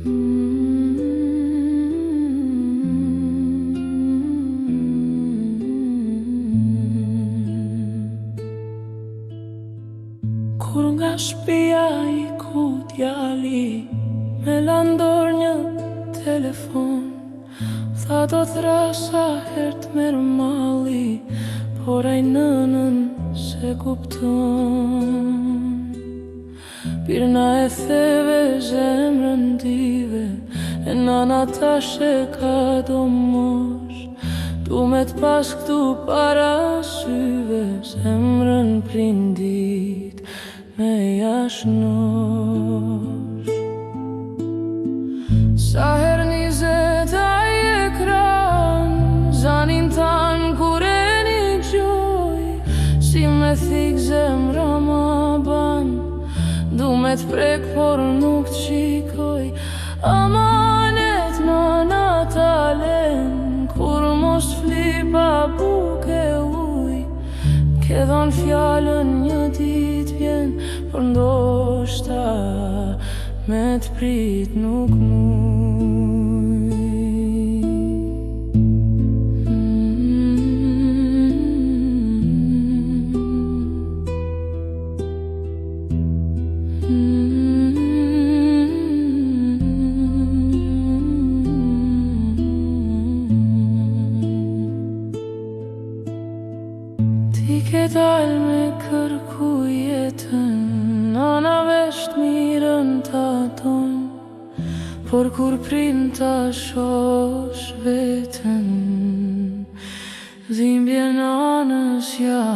Kur nga shtëpia I ku djali me landor një telefon, tha do thrasa herët merr malli, por ai nënën se kupton. Pirna e theve zemrën dive, e nana tash e ka domosh. Du me t'pas këtu para syve, zemrën prindit me jashnosh. Sa her 20 ai ekran, zanin tan kur e një gjoj, si me thik zemra ma ban, du me t'prek por nuk t'shikoj. Amanet nana talen, kur mos fli pa buke uj, ke dhon fjallën një dit vjen, por ndoshta me t'prit nuk muj. Ti ke dal me kërku jetën, nana vesh t'mirën ta don, por kur prin ta shosh vetën, dhimbje nanës ja